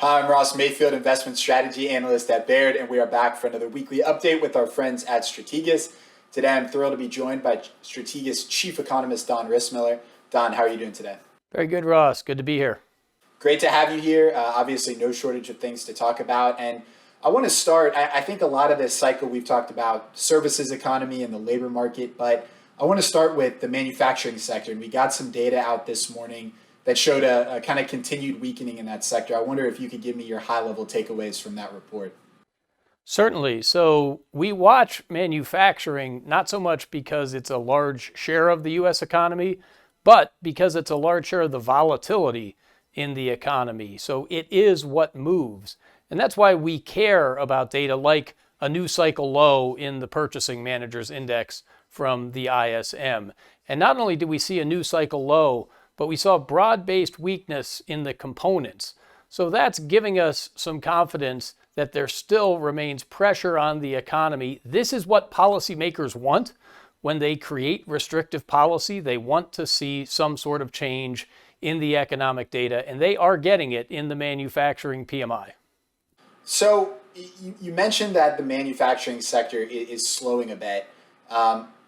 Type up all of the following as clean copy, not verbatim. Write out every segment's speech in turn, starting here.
Hi, I'm Ross Mayfield, investment strategy analyst at Baird, and we are back for another weekly update with our friends at Strategas. Today, I'm thrilled to be joined by Strategas chief economist Don Rissmiller. Don, how are you doing today? Very good, Ross. Good to be here. Great to have you here. Obviously, no shortage of things to talk about. And I want to start, I think a lot of this cycle we've talked about services economy and the labor market, but I want to start with the manufacturing sector. And we got some data out this morning that showed a kind of continued weakening in that sector. I wonder if you could give me your high-level takeaways from that report. Certainly. So we watch manufacturing not so much because it's a large share of the U.S. economy, but because it's a large share of the volatility in the economy. So it is what moves. And that's why we care about data like a new cycle low in the Purchasing Managers Index from the ISM. And not only did we see a new cycle low, but we saw broad-based weakness in the components. So that's giving us some confidence that there still remains pressure on the economy. This is what policymakers want when they create restrictive policy. They want to see some sort of change in the economic data, and they are getting it in the manufacturing PMI. So you mentioned that the manufacturing sector is slowing a bit.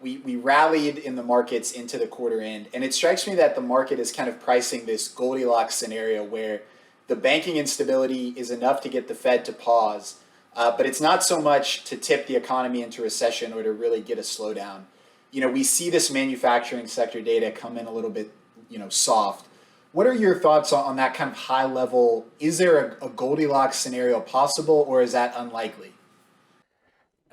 We rallied in the markets into the quarter end, and it strikes me that the market is kind of pricing this Goldilocks scenario where the banking instability is enough to get the Fed to pause, but it's not so much to tip the economy into recession or to really get a slowdown. We see this manufacturing sector data come in a little bit, soft. What are your thoughts on that kind of high level? Is there a Goldilocks scenario possible, or is that unlikely?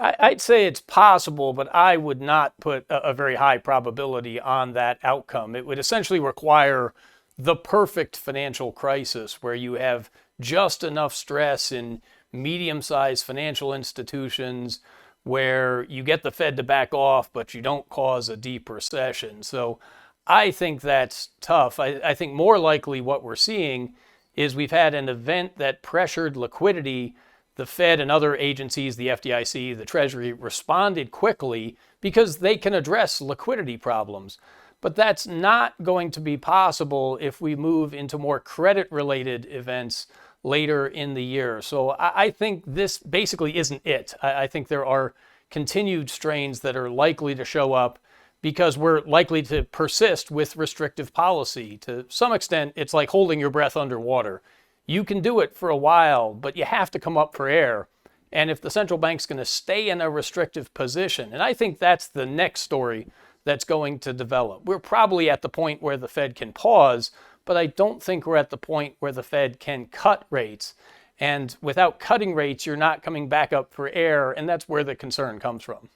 I'd say it's possible, but I would not put a very high probability on that outcome. It would essentially require the perfect financial crisis where you have just enough stress in medium-sized financial institutions where you get the Fed to back off, but you don't cause a deep recession. So I think that's tough. I think more likely what we're seeing is we've had an event that pressured liquidity. The Fed and other agencies, the FDIC, the Treasury, responded quickly because they can address liquidity problems. But that's not going to be possible if we move into more credit-related events later in the year. So I think this basically isn't it. I think there are continued strains that are likely to show up because we're likely to persist with restrictive policy. To some extent, it's like holding your breath underwater. You can do it for a while, but you have to come up for air. And if the central bank's going to stay in a restrictive position, and I think that's the next story that's going to develop. We're probably at the point where the Fed can pause, but I don't think we're at the point where the Fed can cut rates. And without cutting rates, you're not coming back up for air, and that's where the concern comes from.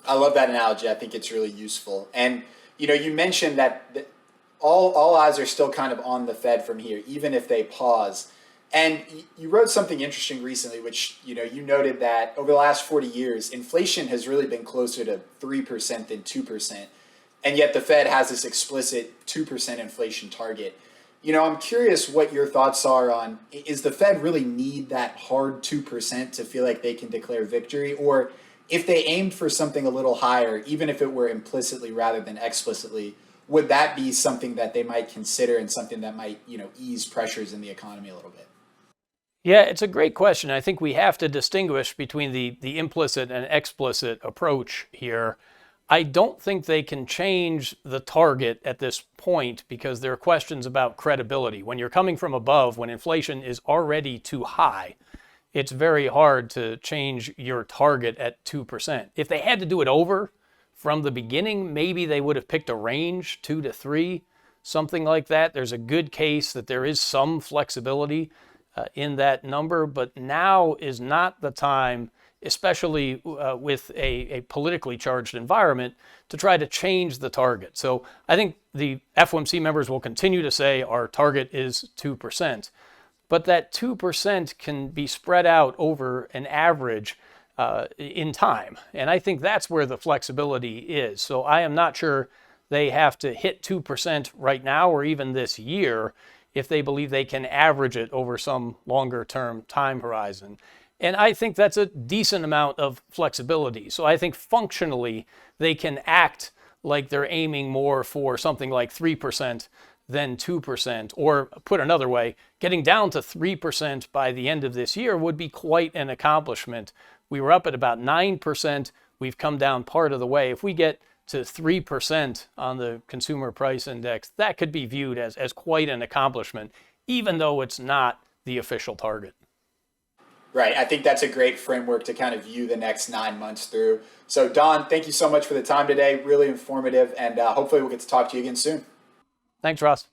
I love that analogy. I think it's really useful. And you mentioned that all eyes are still kind of on the Fed from here, even if they pause. And you wrote something interesting recently, which you noted that over the last 40 years, inflation has really been closer to 3% than 2%, and yet the Fed has this explicit 2% inflation target. I'm curious what your thoughts are on, is the Fed really need that hard 2% to feel like they can declare victory, or if they aimed for something a little higher, even if it were implicitly rather than explicitly, would that be something that they might consider and something that might, ease pressures in the economy a little bit? Yeah, it's a great question. I think we have to distinguish between the implicit and explicit approach here. I don't think they can change the target at this point because there are questions about credibility. When you're coming from above, when inflation is already too high, it's very hard to change your target at 2%. If they had to do it over from the beginning, maybe they would have picked a range, 2 to 3, something like that. There's a good case that there is some flexibility in that number, but now is not the time, especially with a politically charged environment, to try to change the target. So I think the FOMC members will continue to say our target is 2%, but that 2% can be spread out over an average in time. And I think that's where the flexibility is. So I am not sure they have to hit 2% right now or even this year if they believe they can average it over some longer term time horizon. And I think that's a decent amount of flexibility. So I think functionally they can act like they're aiming more for something like 3% than 2%. Or put another way, getting down to 3% by the end of this year would be quite an accomplishment. We were up at about 9%. We've come down part of the way. If we get to 3% on the consumer price index, that could be viewed as quite an accomplishment, even though it's not the official target. Right. I think that's a great framework to kind of view the next 9 months through. So, Don, thank you so much for the time today. Really informative. And hopefully we'll get to talk to you again soon. Thanks, Ross.